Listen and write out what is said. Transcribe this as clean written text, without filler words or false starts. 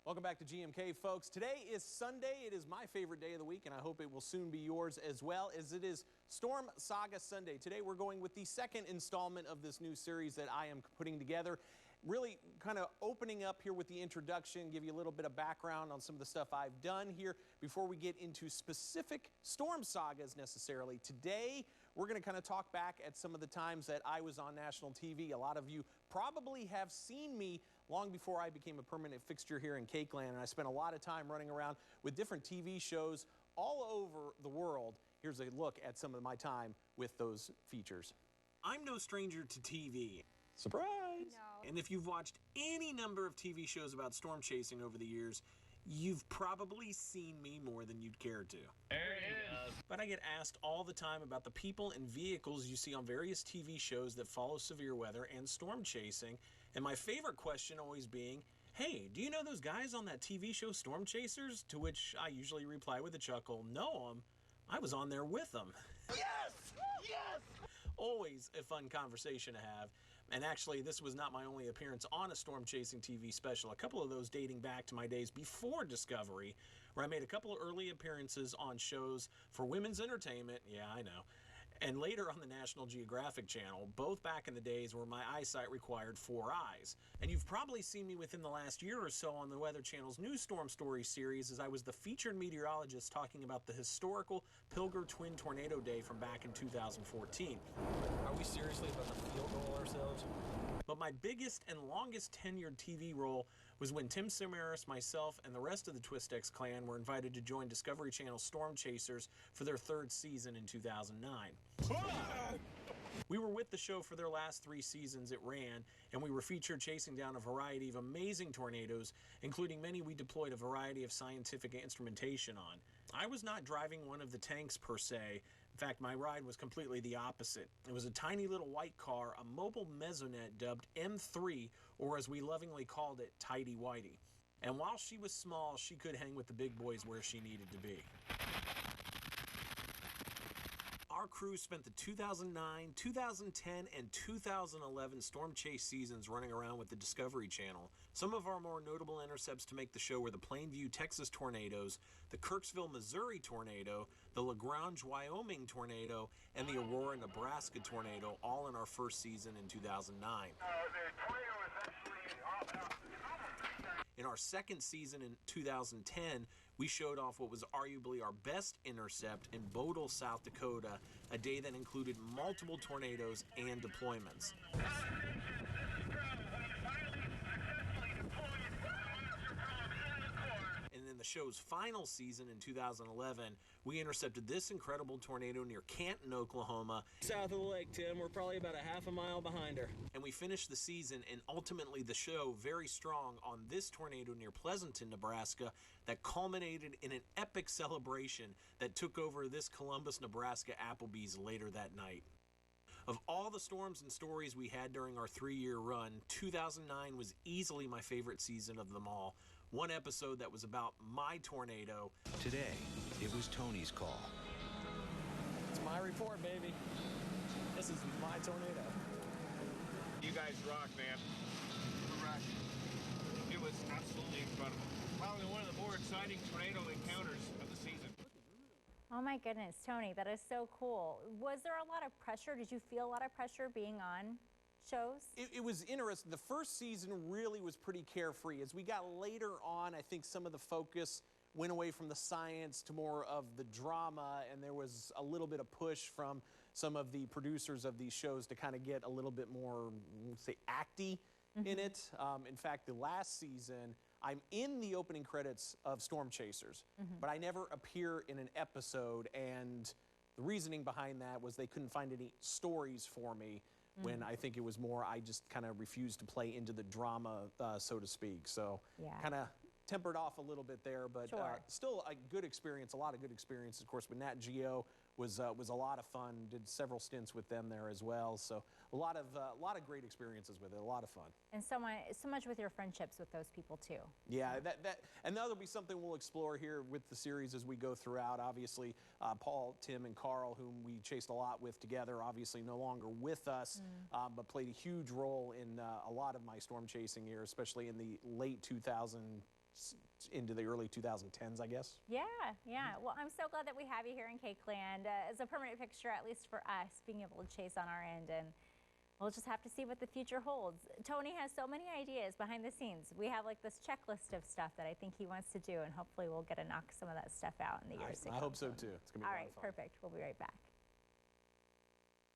Welcome back to GMK, folks. Today is Sunday. It is my favorite day of the week, and I hope it will soon be yours as well, as it is Storm Saga Sunday. Today we're going with the second installment of this new series that I am putting together. Really kind of opening up here with the introduction, give you a little bit of background on some of the stuff I've done here before we get into specific storm sagas necessarily. Today, we're going to kind of talk back at some of the times that I was on national TV. A lot of you probably have seen me long before I became a permanent fixture here in KAKE land, and I spent a lot of time running around with different TV shows all over the world. Here's a look at some of my time with those features. I'm no stranger to TV. Surprise! No. And if you've watched any number of TV shows about storm chasing over the years, you've probably seen me more than you'd care to. There it is. But I get asked all the time about the people and vehicles you see on various TV shows that follow severe weather and storm chasing. And my favorite question always being, hey, do you know those guys on that TV show Storm Chasers? To which I usually reply with a chuckle, no, I was on there with them. Yes! Yes! Always a fun conversation to have. And actually, this was not my only appearance on a storm chasing TV special. A couple of those dating back to my days before Discovery, where I made a couple of early appearances on shows for women's entertainment. Yeah, I know. And later on the National Geographic Channel, both back in the days where my eyesight required 4 eyes. And you've probably seen me within the last year or so on the Weather Channel's new Storm Stories series, as I was the featured meteorologist talking about the historical Pilger Twin Tornado Day from back in 2014. Are we seriously about to field goal ourselves? But my biggest and longest tenured TV role was when Tim Samaras, myself, and the rest of the Twistex clan were invited to join Discovery Channel's Storm Chasers for their 3rd season in 2009. We were with the show for their last 3 seasons it ran, and we were featured chasing down a variety of amazing tornadoes, including many we deployed a variety of scientific instrumentation on. I was not driving one of the tanks per se. In fact, my ride was completely the opposite. It was a tiny little white car, a mobile mesonet dubbed M3, or as we lovingly called it, Tidy Whitey. And while she was small, she could hang with the big boys where she needed to be. Our crew spent the 2009, 2010, and 2011 storm chase seasons running around with the Discovery Channel. Some of our more notable intercepts to make the show were the Plainview, Texas tornadoes, the Kirksville, Missouri tornado, the LaGrange, Wyoming tornado, and the Aurora, Nebraska tornado, all in our first season in 2009. The tornado is actually In our second season in 2010, we showed off what was arguably our best intercept in Bodle, South Dakota, a day that included multiple tornadoes and deployments. And in the show's final season in 2011, we intercepted this incredible tornado near Canton, Oklahoma. South of the lake, Tim. We're probably about a half a mile behind her. And we finished the season and ultimately the show very strong on this tornado near Pleasanton, Nebraska, that culminated in an epic celebration that took over this Columbus, Nebraska Applebee's later that night. Of all the storms and stories we had during our 3-year run, 2009 was easily my favorite season of them all. One episode that was about my tornado. Today, it was Tony's call. It's my report, baby. This is my tornado. You guys rock, man. It was absolutely incredible. Probably one of the more exciting tornado encounters of the season. Oh my goodness, Tony, that is so cool. Was there a lot of pressure? Did you feel a lot of pressure being on shows? It was interesting. The first season really was pretty carefree. As we got later on, I think some of the focus went away from the science to more of the drama, and there was a little bit of push from some of the producers of these shows to kind of get a little bit more, say, acty in it. In fact, the last season, I'm in the opening credits of Storm Chasers, but I never appear in an episode, and the reasoning behind that was they couldn't find any stories for me, when I think it was more I just kind of refused to play into the drama, so to speak. So kind of tempered off a little bit there, but still a good experience, a lot of good experiences. Of course, with Nat Geo was a lot of fun. Did several stints with them there as well. So a lot of great experiences with it. A lot of fun. And so much with your friendships with those people too. Yeah, and that'll be something we'll explore here with the series as we go throughout. Obviously, Paul, Tim, and Carl, whom we chased a lot with together, obviously no longer with us, but played a huge role in a lot of my storm chasing years, especially in the late 2000 into the early 2010s, I guess. Yeah, yeah. Well, I'm so glad that we have you here in Cake Land as a permanent fixture, at least for us, being able to chase on our end. And we'll just have to see what the future holds. Tony has so many ideas behind the scenes. We have like this checklist of stuff that I think he wants to do, and hopefully we'll get to knock some of that stuff out in the years to come. I hope so too. It's going to be a lot of fun. All right, perfect. We'll be right back.